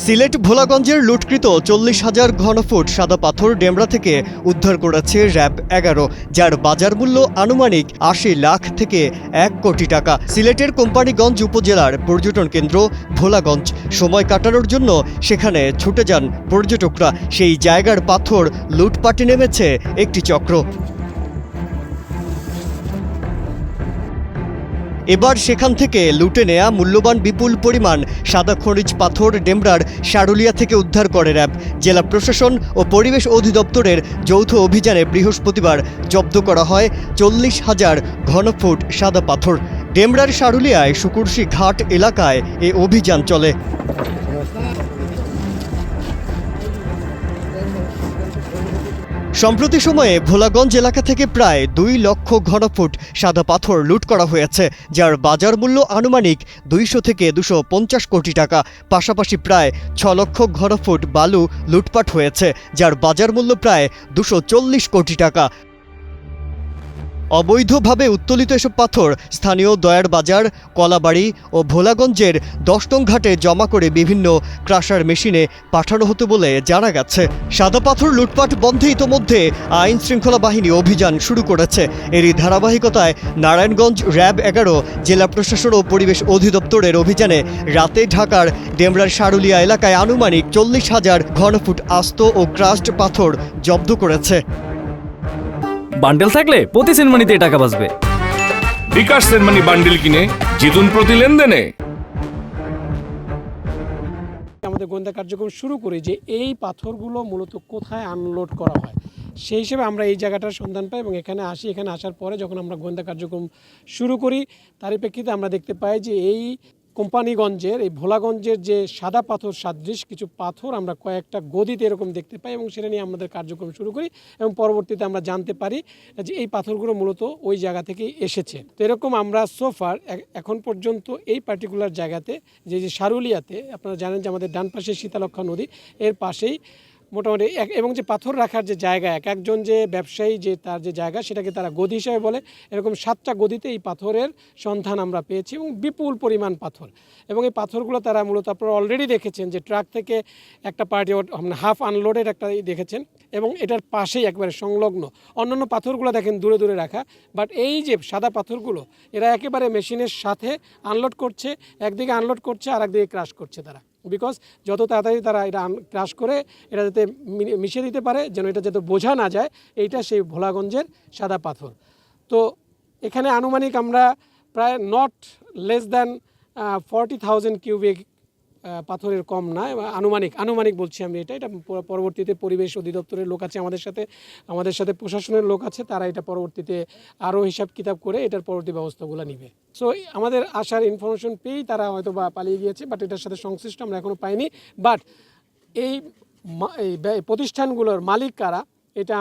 সিলেট ভোলাগঞ্জের লুটকৃত 40,000 ঘনফুট সাদা পাথর ডেমরা থেকে উদ্ধার করেছে র্যাব 11, যার বাজার মূল্য আনুমানিক 80 লাখ থেকে 1 কোটি টাকা। সিলেটের কোম্পানিগঞ্জ উপজেলার পর্যটন কেন্দ্র ভোলাগঞ্জ। সময় কাটানোর জন্য সেখানে ছুটে যান পর্যটকরা। সেই জায়গার পাথর লুটপাটে নেমেছে একটি চক্র। এবার সেখান থেকে লুটে নেয়া মূল্যবান বিপুল পরিমাণ সাদা খনিজ পাথর ডেমরার শারুলিয়া থেকে উদ্ধার করে র্যাব। জেলা প্রশাসন ও পরিবেশ অধিদপ্তরের যৌথ অভিযানে বৃহস্পতিবার জব্দ করা হয় 40,000 ঘনফুট সাদা পাথর। ডেমরার শারুলিয়ায় শুকুরশি ঘাট এলাকায় এ অভিযান চলে। সম্প্রতি সময়ে ভোলাগঞ্জ এলাকা থেকে প্রায় 2 লক্ষ ঘনফুট সাদা পাথর লুট করা হয়েছে, যার বাজার মূল্য আনুমানিক 200 থেকে 250 কোটি টাকা। পাশাপাশি প্রায় 6 লক্ষ ঘনফুট বালু লুটপাট হয়েছে, যার বাজার মূল্য প্রায় 240 কোটি টাকা। অবৈধভাবে উত্তোলিত এসব পাথর স্থানীয় দয়ার বাজার, কলাবাড়ি ও ভোলাগঞ্জের 10 নং ঘাটে জমা করে বিভিন্ন ক্রাশার মেশিনে পাঠানো হতো বলে জানা গেছে। সাদা পাথর লুটপাট বন্ধে ইতোমধ্যে আইন শৃঙ্খলা বাহিনী অভিযান শুরু করেছে। এরই ধারাবাহিকতায় নারায়ণগঞ্জ র্যাব 11, জেলা প্রশাসন ও পরিবেশ অধিদপ্তরের অভিযানে রাতে ঢাকার ডেমরার শারুলিয়া এলাকায় আনুমানিক 40,000 ঘনফুট আস্ত ও ক্রাশড পাথর জব্দ করেছে। বান্ডেল থাকলে প্রতি সেনমানিতে টাকা বাঁচবে। বিকাশ সেনমানি বান্ডেল কিনে জিতুন প্রতি লেনদেনে। আমাদের গোয়েন্দা কার্যক্রম শুরু করি যে এই পাথরগুলো মূলত কোথায় আনলোড করা হয়, সেই হিসেবে আমরা এই জায়গাটার সন্ধান পাই এবং এখানে আসি। এখানে আসার পরে যখন আমরা গোয়েন্দা কার্যক্রম শুরু করি, তারই প্রেক্ষিতে আমরা দেখতে পাই যে এই কোম্পানিগঞ্জের এই ভোলাগঞ্জের যে সাদা পাথর সাদৃশ কিছু পাথর আমরা কয়েকটা গদিতে এরকম দেখতে পাই এবং সেটা নিয়ে আমাদের কার্যক্রম শুরু করি এবং পরবর্তীতে আমরা জানতে পারি যে এই পাথরগুলো মূলত ওই জায়গা থেকেই এসেছে। তো এরকম আমরা সোফার এখন পর্যন্ত এই পার্টিকুলার জায়গাতে যে শারুলিয়াতে, আপনারা জানেন যে আমাদের ডান পাশে শীতলক্ষা নদী, এর পাশেই মোটামুটি এবং যে পাথর রাখার যে জায়গা, এক একজন যে ব্যবসায়ী যে তার যে জায়গা সেটাকে তারা গদি হিসাবে বলে, এরকম 7টা গদিতে এই পাথরের সন্ধান আমরা পেয়েছি এবং বিপুল পরিমাণ পাথর। এবং এই পাথরগুলো তারা মূলত আপনারা অলরেডি দেখেছেন যে ট্রাক থেকে একটা পার্টি হাফ আনলোডের একটা দেখেছেন এবং এটার পাশেই একবারে সংলগ্ন অন্যান্য পাথরগুলো দেখেন দূরে দূরে রাখা। বাট এই যে সাদা পাথরগুলো এরা একেবারে মেশিনের সাথে আনলোড করছে, একদিকে আনলোড করছে আর একদিকে ক্রাশ করছে তারা, বিকজ যত তাড়াতাড়ি তারা এটা ক্রাশ করে এটা যাতে মিশিয়ে দিতে পারে, যেন এটা যাতে বোঝা না যায় এইটা সেই ভোলাগঞ্জের সাদা পাথর। তো এখানে আনুমানিক আমরা প্রায় নট লেস দ্যান 40,000 কিউবিক পাথরের কম না, আনুমানিক বলছি আমি। এটা পরবর্তীতে পরিবেশ অধিদপ্তরের লোক আছে আমাদের সাথে প্রশাসনের লোক আছে, তারা এটা পরবর্তীতে আরও হিসাব কিতাব করে এটার পরবর্তী ব্যবস্থাগুলো নিবে। সো আমাদের আসার ইনফরমেশন পেয়েই তারা হয়তো বা পালিয়ে গিয়েছে, বাট এটার সাথে সংশ্লিষ্ট আমরা এখনও পাইনি। বাট এই প্রতিষ্ঠানগুলোর মালিক কারা এটা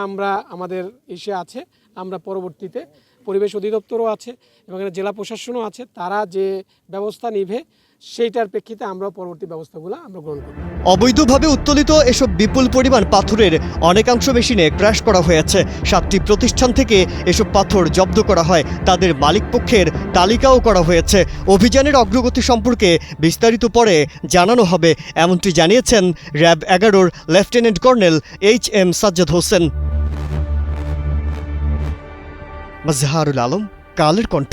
আমাদের ইসে আছে। আমরা পরবর্তীতে পরিবেশ অধিদপ্তরও আছে এবং জেলা প্রশাসনও আছে, তারা যে ব্যবস্থা নিবে সেইটার প্রেক্ষিতে আমরা পরবর্তী ব্যবস্থাগুলো আমরা গ্রহণ করব। অবৈধভাবে উত্তোলিত এসব বিপুল পরিমাণ পাথরের অনেকাংশ মেশিনে ক্র্যাশ করা হয়েছে। 7টি প্রতিষ্ঠান থেকে এসব পাথর জব্দ করা হয়, তাদের মালিকপক্ষের তালিকাও করা হয়েছে। অভিযানের অগ্রগতি সম্পর্কে বিস্তারিত পরে জানানো হবে, এমনটি জানিয়েছেন র্যাব 11-র lieutenant colonel HM Sajjad Hossain. Mazharul Alam, Kaler কণ্ঠ।